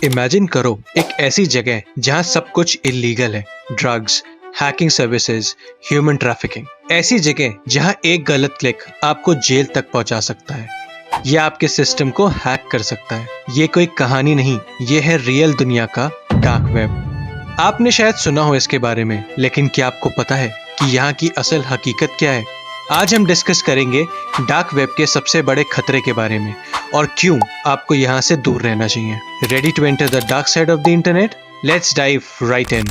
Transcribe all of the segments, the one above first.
Imagine करो एक ऐसी जगह जहां सब कुछ इलीगल है। Drugs, hacking services, human trafficking. ऐसी जगह जहां एक गलत क्लिक आपको जेल तक पहुंचा सकता है या आपके सिस्टम को हैक कर सकता है। ये कोई कहानी नहीं, ये है रियल दुनिया का डार्क वेब। आपने शायद सुना हो इसके बारे में, लेकिन क्या आपको पता है कि यहाँ की असल हकीकत क्या है? आज हम डिस्कस करेंगे डार्क वेब के सबसे बड़े खतरे के बारे में और क्यों आपको यहाँ से दूर रहना चाहिए। Ready to enter the dark side of the internet? Let's dive right in.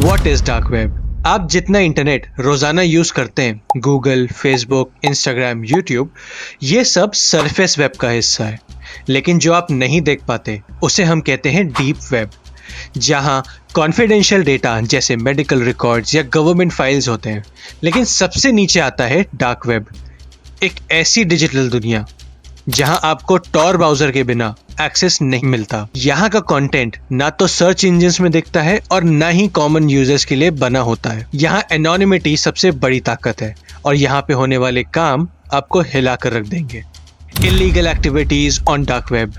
What is dark web? आप जितना इंटरनेट रोजाना यूज करते हैं, गूगल, फेसबुक, इंस्टाग्राम, यूट्यूब, ये सब सरफेस वेब का हिस्सा है। लेकिन जो आप नहीं देख पाते उसे हम कहते हैं डीप वेब, जहां कॉन्फिडेंशियल डेटा जैसे मेडिकल रिकॉर्ड्स या गवर्नमेंट फाइल्स होते हैं। लेकिन सबसे नीचे आता है डार्क वेब, एक ऐसी डिजिटल दुनिया जहां आपको टॉर ब्राउजर के बिना एक्सेस नहीं मिलता। यहाँ का कंटेंट ना तो सर्च इंजिन्स में दिखता है और ना ही कॉमन यूजर्स के लिए बना होता है। यहाँ एनोनिमिटी सबसे बड़ी ताकत है और यहाँ पे होने वाले काम आपको हिला कर रख देंगे। Illegal activities on dark web.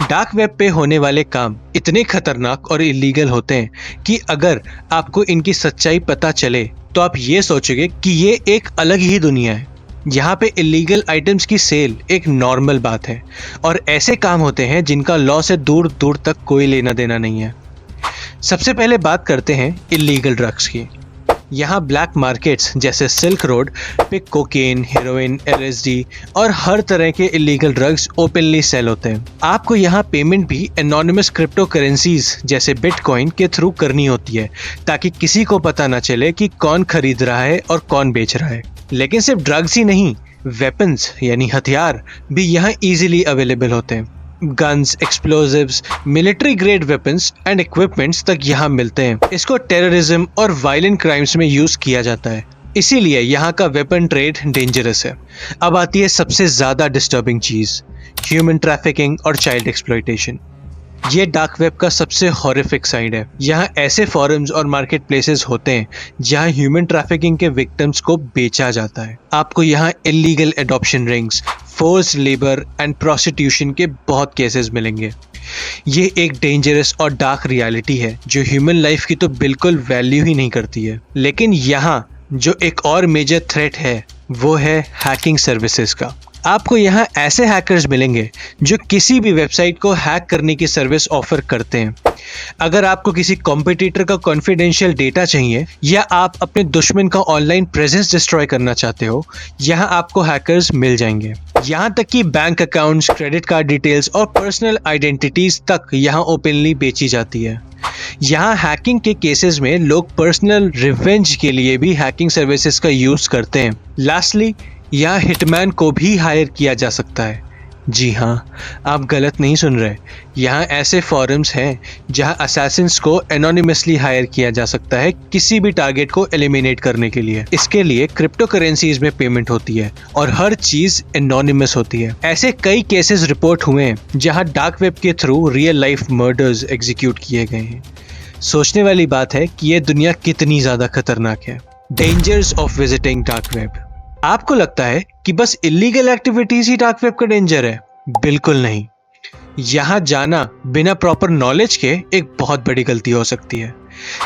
Dark web पे होने वाले काम इतने खतरनाक और इलीगल होते हैं कि अगर आपको इनकी सच्चाई पता चले तो आप ये सोचोगे कि ये एक अलग ही दुनिया है। यहाँ पे इलीगल आइटम्स की सेल एक नॉर्मल बात है और ऐसे काम होते हैं जिनका लॉ से दूर दूर तक कोई लेना देना नहीं है। सबसे पहले बात करते हैं इलीगल ड्रग्स की। यहाँ ब्लैक मार्केट्स जैसे सिल्क रोड पे कोकेन, हेरोइन, एलएसडी और हर तरह के इलीगल ड्रग्स ओपनली सेल होते हैं। आपको यहाँ पेमेंट भी एनोनिमस क्रिप्टो करेंसीज जैसे बिटकॉइन के थ्रू करनी होती है ताकि किसी को पता ना चले कि कौन खरीद रहा है और कौन बेच रहा है। लेकिन सिर्फ ड्रग्स ही नहीं, वेपन्स यानी हथियार भी यहाँ इजीली अवेलेबल होते हैं। Guns, explosives, military grade weapons and equipments तक यहाँ मिलते हैं। इसको टेररिज्म और वायलेंट क्राइम्स में यूज किया जाता है, इसीलिए यहाँ का वेपन ट्रेड डेंजरस है। अब आती है सबसे ज्यादा डिस्टर्बिंग चीज, ह्यूमन ट्रैफिकिंग और चाइल्ड एक्सप्लॉयटेशन। ये डार्क वेब का सबसे हॉरिफिक साइड है। यहाँ ऐसे फोरम्स और मार्केट प्लेसेस होते हैं जहाँ ह्यूमन ट्रैफिकिंग के विक्टिम्स को बेचा जाता है। आपको यहाँ illegal adoption rings, forced labour and prostitution के बहुत केसेस मिलेंगे। ये एक डेंजरस और डार्क रियलिटी है जो ह्यूमन लाइफ की तो बिल्कुल वैल्यू ही नहीं करती है। लेकिन यहाँ जो एक और मेजर थ्रेट है वो है हैकिंग सर्विसेज का। आपको यहाँ ऐसे हैकर्स मिलेंगे जो किसी भी वेबसाइट को हैक करने की सर्विस ऑफर करते हैं। अगर आपको किसी कॉम्पिटिटर का कॉन्फिडेंशियल डेटा चाहिए या आप अपने दुश्मन का ऑनलाइन प्रेजेंस डिस्ट्रॉय करना चाहते हो, यहाँ आपको हैकर्स मिल जाएंगे। यहाँ तक कि bank accounts, credit card details और पर्सनल आइडेंटिटीज तक यहाँ ओपनली बेची जाती है। यहाँ हैकिंग के केसेस में लोग पर्सनल रिवेंज के लिए भी हैकिंग सर्विसेज का यूज करते हैं। लास्टली, यहाँ हिटमैन को भी हायर किया जा सकता है। जी हाँ, आप गलत नहीं सुन रहे। यहाँ ऐसे फोरम्स हैं जहाँ असैसिन्स को एनोनिमसली हायर किया जा सकता है किसी भी टारगेट को एलिमिनेट करने के लिए। इसके लिए क्रिप्टो करेंसीज में पेमेंट होती है और हर चीज एनोनिमस होती है। ऐसे कई केसेस रिपोर्ट हुए हैं जहाँ डार्क वेब के through real life murders execute किए गए हैं। सोचने वाली बात है कि ये दुनिया कितनी ज्यादा खतरनाक है। Dangers of visiting dark web. आपको लगता है कि बस इलीगल एक्टिविटीज ही डार्क वेब का डेंजर है? बिल्कुल नहीं। यहाँ जाना बिना प्रॉपर नॉलेज के एक बहुत बड़ी गलती हो सकती है।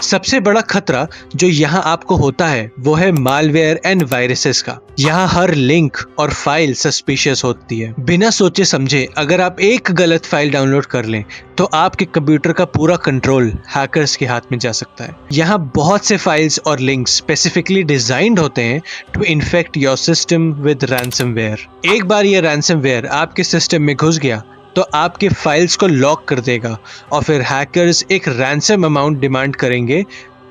सबसे बड़ा खतरा जो यहाँ आपको होता है वो है मालवेयर एंड वायरसेस का। यहाँ हर लिंक और फाइल सस्पिशियस होती है। बिना सोचे समझे अगर आप एक गलत फाइल डाउनलोड कर लें तो आपके कंप्यूटर का पूरा कंट्रोल हैकर्स के हाथ में जा सकता है। यहाँ बहुत से फाइल्स और लिंक्स स्पेसिफिकली डिजाइंड होते हैं to infect your system with ransomware. एक बार ये रैंसमवेयर आपके सिस्टम में घुस गया तो आपके फाइल्स को लॉक कर देगा और फिर हैकर्स एक रैंसम अमाउंट डिमांड करेंगे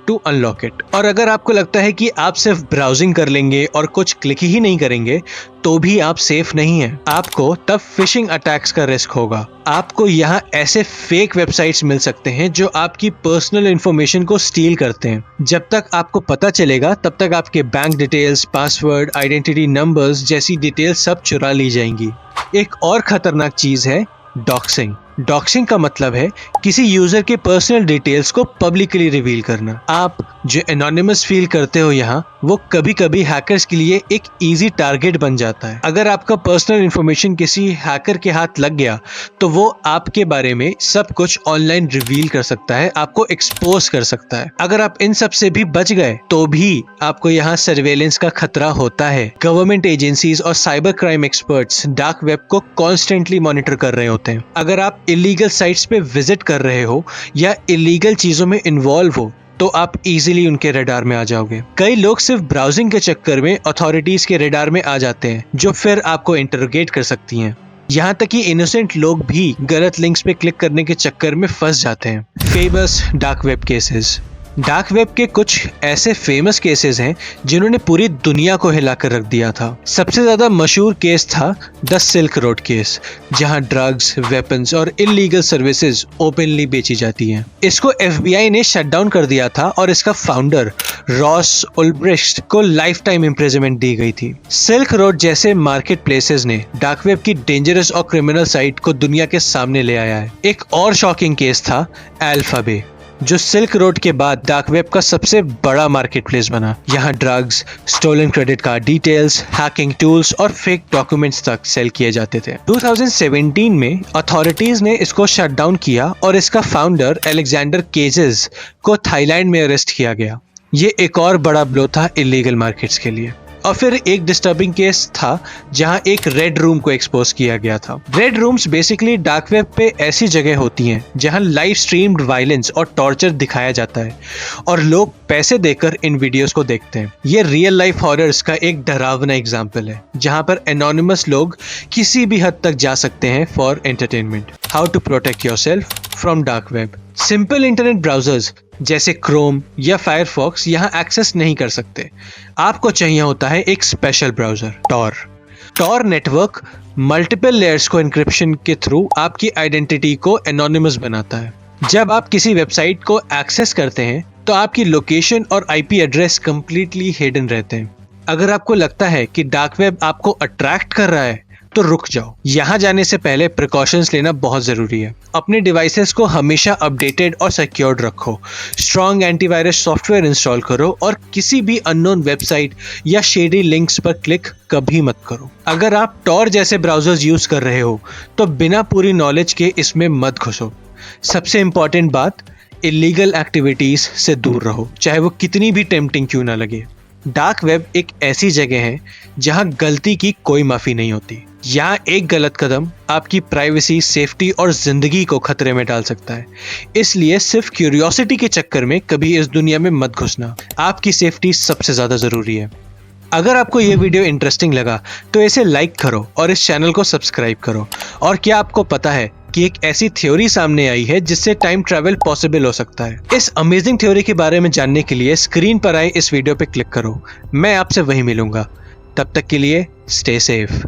टू अनलॉक इट। और अगर आपको लगता है कि आप सिर्फ ब्राउजिंग कर लेंगे और कुछ क्लिक ही नहीं करेंगे तो भी आप सेफ नहीं हैं। आपको तब फिशिंग अटैक्स का रिस्क होगा। आपको यहाँ ऐसे फेक वेबसाइट्स मिल सकते हैं जो आपकी पर्सनल इंफॉर्मेशन को स्टील करते हैं। जब तक आपको पता चलेगा तब तक आपके bank details, password, identity numbers जैसी डिटेल्स सब चुरा ली जाएंगी। एक और खतरनाक चीज है डॉक्सिंग। डॉक्सिंग का मतलब है किसी यूजर के पर्सनल डिटेल्स को पब्लिकली रिवील करना। आप जो एनोनिमस फील करते हो यहाँ, वो कभी कभी हैकर्स के लिए एक इजी टारगेट बन जाता है। अगर आपका पर्सनल इंफॉर्मेशन किसी हैकर के हाथ लग गया तो वो आपके बारे में सब कुछ ऑनलाइन रिवील कर सकता है, आपको एक्सपोज कर सकता है। अगर आप इन सब से भी बच गए तो भी आपको यहाँ सर्वेलेंस का खतरा होता है। गवर्नमेंट एजेंसीज और cyber crime experts dark web को कॉन्स्टेंटली मॉनिटर कर रहे होते हैं। अगर आप इलीगल साइट्स पे विजिट कर रहे हो या इलीगल चीजों में इन्वॉल्व हो तो आप इजीली उनके रडार में आ जाओगे। कई लोग सिर्फ ब्राउजिंग के चक्कर में अथॉरिटीज के रडार में आ जाते हैं, जो फिर आपको इंटरोगेट कर सकती हैं। यहाँ तक कि इनोसेंट लोग भी गलत लिंक्स पे क्लिक करने के चक्कर में फंस जाते हैं। Famous dark web cases. Dark web के कुछ ऐसे फेमस केसेस हैं जिन्होंने पूरी दुनिया को हिलाकर रख दिया था। सबसे ज्यादा मशहूर केस था द सिल्क रोड केस, जहां ड्रग्स, वेपन्स और इलीगल सर्विसेज ओपनली बेची जाती हैं। इसको FBI ने शट डाउन कर दिया था और इसका फाउंडर रॉस उल्ब्रिcht को लाइफ टाइम इम्प्रिजनमेंट दी गई थी। सिल्क रोड जैसे मार्केट प्लेसेस ने डार्क वेब की डेंजरस और क्रिमिनल साइट को दुनिया के सामने ले आया है। एक और शॉकिंग केस था अल्फाबे, जो सिल्क रोड के बाद डार्क वेब का सबसे बड़ा मार्केट प्लेस बना। यहाँ drugs, stolen credit card details, hacking tools और फेक डॉक्यूमेंट्स तक सेल किए जाते थे। 2017 में अथॉरिटीज ने इसको शट डाउन किया और इसका फाउंडर अलेक्जेंडर केजेस को थाईलैंड में अरेस्ट किया गया। ये एक और बड़ा ब्लो था इलीगल मार्केट्स के लिए। और फिर एक डिस्टर्बिंग केस था जहां एक रेड रूम को एक्सपोज किया गया था। Red rooms basically dark web पे ऐसी जगह होती हैं जहां लाइव स्ट्रीम्ड वायलेंस और टॉर्चर दिखाया जाता है और लोग पैसे देकर इन वीडियोस को देखते हैं। ये रियल लाइफ हॉरर्स का एक डरावना एग्जाम्पल है, जहां पर एनोनिमस लोग किसी भी हद तक जा सकते हैं for entertainment. How to protect yourself from dark web. Simple internet browsers जैसे क्रोम या फायरफॉक्स यहाँ एक्सेस नहीं कर सकते। आपको चाहिए होता है एक special browser, Tor. Tor network multiple layers को एन्क्रिप्शन के थ्रू आपकी आइडेंटिटी को एनोनिमस बनाता है। जब आप किसी वेबसाइट को एक्सेस करते हैं तो आपकी लोकेशन और IP एड्रेस कंप्लीटली हिडन रहते हैं। अगर आपको लगता है कि डार्क वेब आपको अट्रैक्ट कर रहा है तो रुक जाओ। यहाँ जाने से पहले प्रिकॉशंस लेना बहुत जरूरी है। अपने डिवाइसेस को हमेशा अपडेटेड और सिक्योर्ड रखो। स्ट्रॉन्ग एंटीवायरस सॉफ्टवेयर इंस्टॉल करो और किसी भी अननोन वेबसाइट या शेडी लिंक्स पर क्लिक कभी मत करो। अगर आप टॉर जैसे ब्राउजर्स यूज कर रहे हो तो बिना पूरी नॉलेज के इसमें मत घुसो। सबसे इंपॉर्टेंट बात, इलीगल एक्टिविटीज से दूर रहो, चाहे वो कितनी भी टेम्पटिंग क्यों ना लगे। डार्क वेब एक ऐसी जगह है जहां गलती की कोई माफी नहीं होती। यहाँ एक गलत कदम आपकी प्राइवेसी, सेफ्टी और जिंदगी को खतरे में डाल सकता है। इसलिए सिर्फ क्यूरियोसिटी के चक्कर में कभी इस दुनिया में मत घुसना। आपकी सेफ्टी सबसे ज्यादा जरूरी है। अगर आपको ये वीडियो इंटरेस्टिंग लगा तो इसे लाइक करो और इस चैनल को सब्सक्राइब करो। और क्या आपको पता है कि एक ऐसी थ्योरी सामने आई है जिससे टाइम ट्रैवल पॉसिबल हो सकता है? इस अमेजिंग थ्योरी के बारे में जानने के लिए स्क्रीन पर आए इस वीडियो पे क्लिक करो। मैं आपसे वहीं मिलूंगा। तब तक के लिए स्टे सेफ।